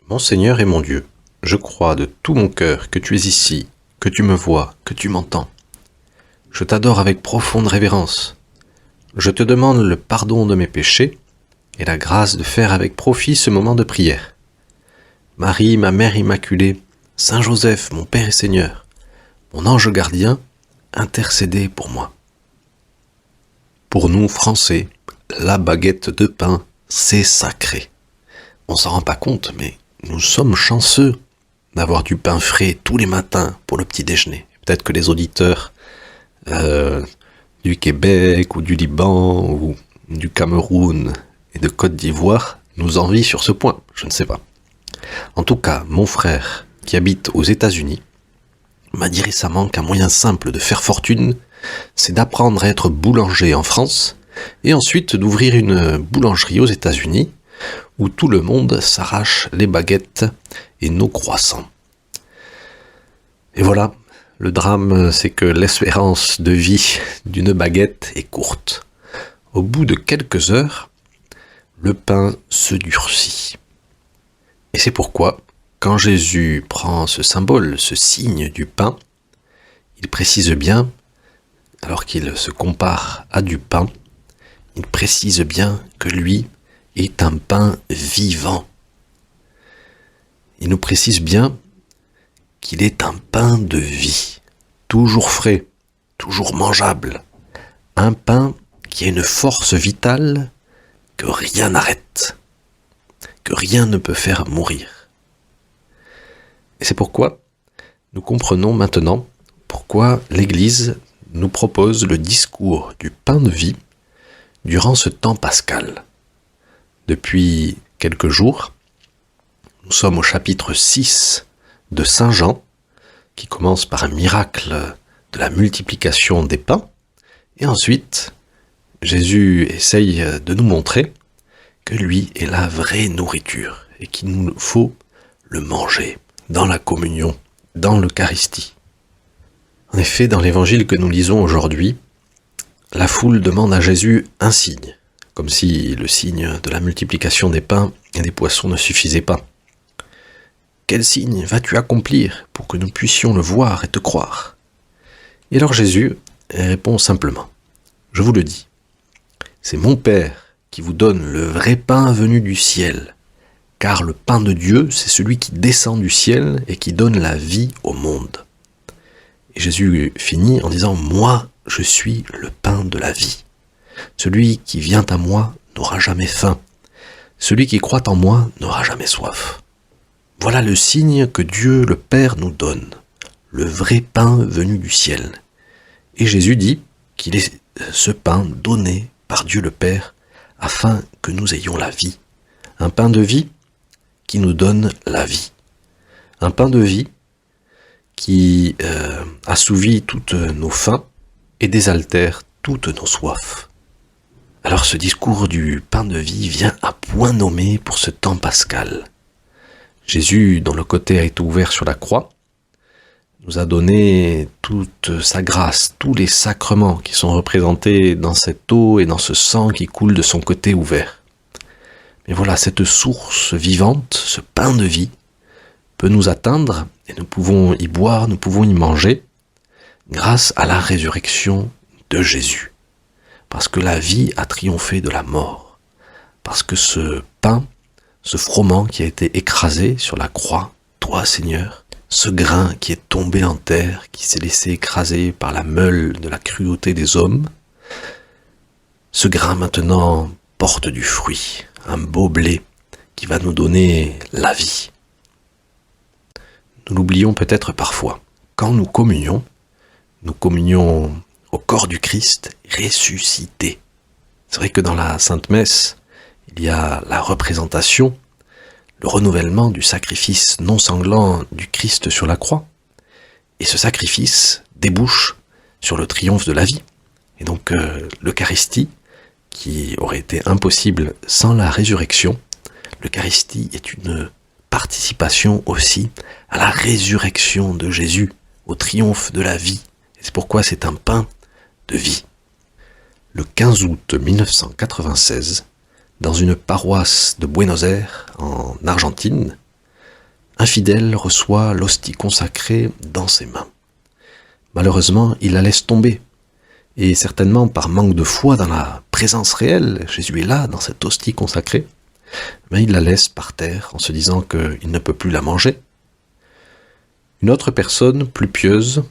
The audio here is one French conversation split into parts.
Mon Seigneur et mon Dieu, je crois de tout mon cœur que tu es ici, que tu me vois, que tu m'entends. Je t'adore avec profonde révérence. Je te demande le pardon de mes péchés et la grâce de faire avec profit ce moment de prière. Marie, ma mère immaculée, Saint Joseph, mon Père et Seigneur, mon ange gardien, intercédez pour moi. Pour nous, Français, la baguette de pain, c'est sacré. On s'en rend pas compte, mais nous sommes chanceux d'avoir du pain frais tous les matins pour le petit déjeuner. Peut-être que les auditeurs du Québec ou du Liban ou du Cameroun et de Côte d'Ivoire nous envient sur ce point, je ne sais pas. En tout cas, mon frère, qui habite aux États-Unis, m'a dit récemment qu'un moyen simple de faire fortune, c'est d'apprendre à être boulanger en France et ensuite d'ouvrir une boulangerie aux États-Unis où tout le monde s'arrache les baguettes et nos croissants. Et voilà, le drame, c'est que l'espérance de vie d'une baguette est courte. Au bout de quelques heures, le pain se durcit. Et c'est pourquoi, quand Jésus prend ce symbole, ce signe du pain, il précise bien, alors qu'il se compare à du pain, il précise bien que lui est un pain vivant. Il nous précise bien qu'il est un pain de vie, toujours frais, toujours mangeable, un pain qui a une force vitale que rien n'arrête, que rien ne peut faire mourir. Et c'est pourquoi nous comprenons maintenant pourquoi l'Église nous propose le discours du pain de vie durant ce temps pascal. Depuis quelques jours, nous sommes au chapitre 6 de Saint Jean, qui commence par un miracle de la multiplication des pains, et ensuite, Jésus essaye de nous montrer que lui est la vraie nourriture, et qu'il nous faut le manger dans la communion, dans l'Eucharistie. En effet, dans l'évangile que nous lisons aujourd'hui, la foule demande à Jésus un signe, comme si le signe de la multiplication des pains et des poissons ne suffisait pas. Quel signe vas-tu accomplir pour que nous puissions le voir et te croire ? Et alors Jésus répond simplement, je vous le dis, c'est mon Père qui vous donne le vrai pain venu du ciel, car le pain de Dieu, c'est celui qui descend du ciel et qui donne la vie au monde. Et Jésus finit en disant, moi, je suis le pain de la vie. Celui qui vient à moi n'aura jamais faim. Celui qui croit en moi n'aura jamais soif. Voilà le signe que Dieu le Père nous donne, le vrai pain venu du ciel. Et Jésus dit qu'il est ce pain donné par Dieu le Père afin que nous ayons la vie. Un pain de vie qui nous donne la vie. Un pain de vie qui assouvit toutes nos faims et désaltère toutes nos soifs. Alors ce discours du pain de vie vient à point nommé pour ce temps pascal. Jésus, dont le côté a été ouvert sur la croix, nous a donné toute sa grâce, tous les sacrements qui sont représentés dans cette eau et dans ce sang qui coule de son côté ouvert. Mais voilà, cette source vivante, ce pain de vie, peut nous atteindre et nous pouvons y boire, nous pouvons y manger grâce à la résurrection de Jésus. Parce que la vie a triomphé de la mort. Parce que ce pain, ce froment qui a été écrasé sur la croix, toi Seigneur, ce grain qui est tombé en terre, qui s'est laissé écraser par la meule de la cruauté des hommes, ce grain maintenant porte du fruit, un beau blé qui va nous donner la vie. Nous l'oublions peut-être parfois. Quand nous communions au corps du Christ ressuscité. C'est vrai que dans la Sainte Messe, il y a la représentation, le renouvellement du sacrifice non sanglant du Christ sur la croix. Et ce sacrifice débouche sur le triomphe de la vie. Et donc l'Eucharistie, qui aurait été impossible sans la résurrection, l'Eucharistie est une participation aussi à la résurrection de Jésus, au triomphe de la vie. Et c'est pourquoi c'est un pain de vie. Le 15 août 1996, dans une paroisse de Buenos Aires, en Argentine, un fidèle reçoit l'hostie consacrée dans ses mains. Malheureusement, il la laisse tomber. Et certainement par manque de foi dans la présence réelle, Jésus est là, dans cette hostie consacrée, mais il la laisse par terre en se disant qu'il ne peut plus la manger. Une autre personne, plus pieuse,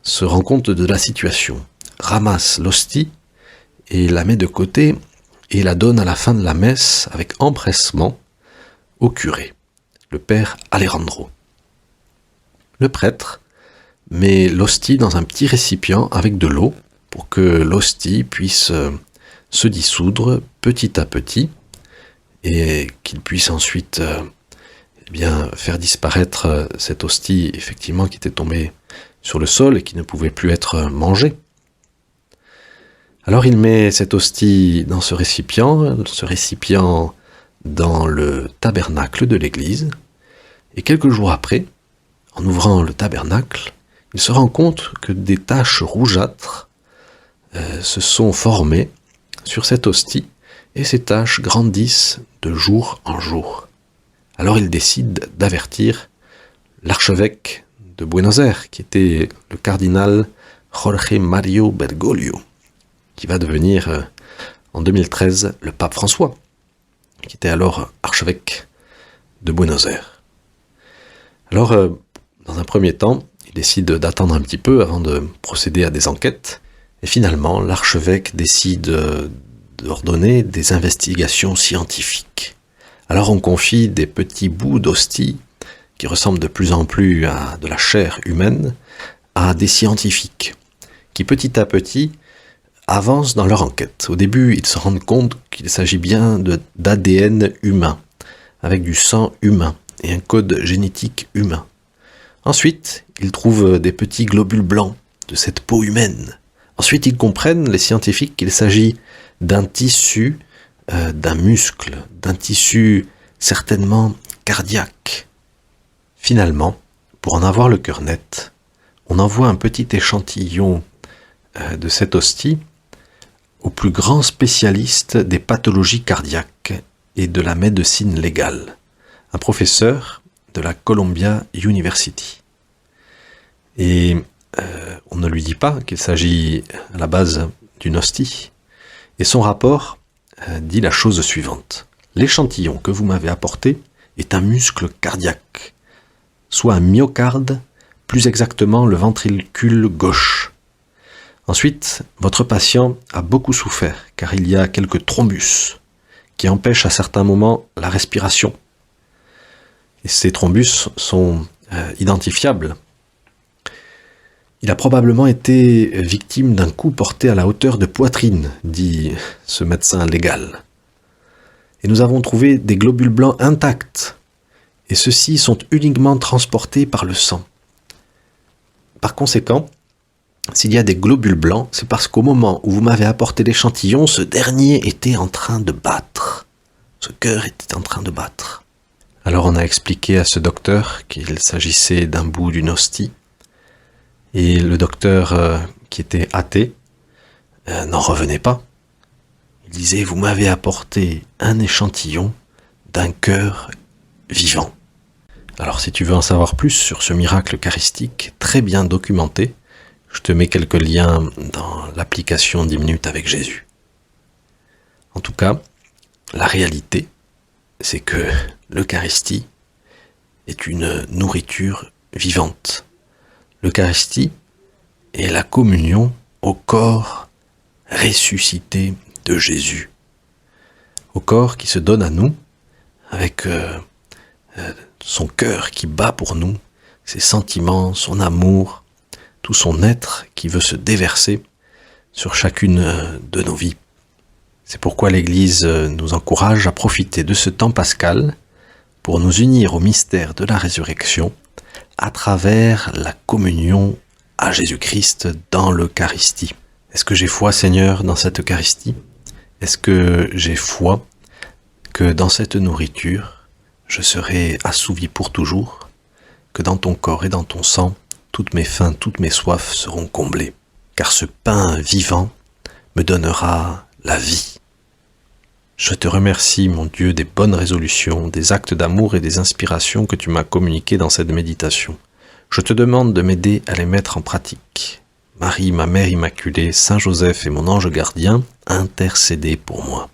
se rend compte de la situation, ramasse l'hostie et la met de côté et la donne à la fin de la messe avec empressement au curé, le père Alejandro. Le prêtre met l'hostie dans un petit récipient avec de l'eau pour que l'hostie puisse se dissoudre petit à petit et qu'il puisse ensuite faire disparaître cette hostie effectivement qui était tombée sur le sol et qui ne pouvait plus être mangée. Alors il met cette hostie dans ce récipient dans le tabernacle de l'église, et quelques jours après, en ouvrant le tabernacle, il se rend compte que des taches rougeâtres se sont formées sur cette hostie, et ces taches grandissent de jour en jour. Alors il décide d'avertir l'archevêque de Buenos Aires, qui était le cardinal Jorge Mario Bergoglio, qui va devenir en 2013 le pape François, qui était alors archevêque de Buenos Aires. Alors, dans un premier temps, il décide d'attendre un petit peu avant de procéder à des enquêtes, et finalement, l'archevêque décide d'ordonner des investigations scientifiques. Alors on confie des petits bouts d'hostie, qui ressemblent de plus en plus à de la chair humaine, à des scientifiques, qui petit à petit avancent dans leur enquête. Au début, ils se rendent compte qu'il s'agit bien d'ADN humain, avec du sang humain et un code génétique humain. Ensuite, ils trouvent des petits globules blancs de cette peau humaine. Ensuite, ils comprennent, les scientifiques, qu'il s'agit d'un tissu, d'un muscle, d'un tissu certainement cardiaque. Finalement, pour en avoir le cœur net, on envoie un petit échantillon de cette hostie au plus grand spécialiste des pathologies cardiaques et de la médecine légale, un professeur de la Columbia University. Et on ne lui dit pas qu'il s'agit à la base d'une hostie. Et son rapport dit la chose suivante. L'échantillon que vous m'avez apporté est un muscle cardiaque, soit un myocarde, plus exactement le ventricule gauche. Ensuite, votre patient a beaucoup souffert car il y a quelques thrombus qui empêchent à certains moments la respiration. Et ces thrombus sont identifiables. Il a probablement été victime d'un coup porté à la hauteur de poitrine, dit ce médecin légal. Et nous avons trouvé des globules blancs intacts, et ceux-ci sont uniquement transportés par le sang. Par conséquent, s'il y a des globules blancs, c'est parce qu'au moment où vous m'avez apporté l'échantillon, ce dernier était en train de battre. Ce cœur était en train de battre. Alors on a expliqué à ce docteur qu'il s'agissait d'un bout d'une hostie, et le docteur qui était athée n'en revenait pas. Il disait « Vous m'avez apporté un échantillon d'un cœur vivant ». Alors si tu veux en savoir plus sur ce miracle eucharistique très bien documenté, je te mets quelques liens dans l'application 10 minutes avec Jésus. En tout cas, la réalité, c'est que l'Eucharistie est une nourriture vivante. L'Eucharistie est la communion au corps ressuscité de Jésus. Au corps qui se donne à nous avec son cœur qui bat pour nous, ses sentiments, son amour, tout son être qui veut se déverser sur chacune de nos vies. C'est pourquoi l'Église nous encourage à profiter de ce temps pascal pour nous unir au mystère de la résurrection à travers la communion à Jésus-Christ dans l'Eucharistie. Est-ce que j'ai foi, Seigneur, dans cette Eucharistie? Est-ce que j'ai foi que dans cette nourriture, je serai assouvi pour toujours, que dans ton corps et dans ton sang, toutes mes faims, toutes mes soifs seront comblées, car ce pain vivant me donnera la vie. Je te remercie, mon Dieu, des bonnes résolutions, des actes d'amour et des inspirations que tu m'as communiquées dans cette méditation. Je te demande de m'aider à les mettre en pratique. Marie, ma mère immaculée, Saint Joseph et mon ange gardien, intercédez pour moi.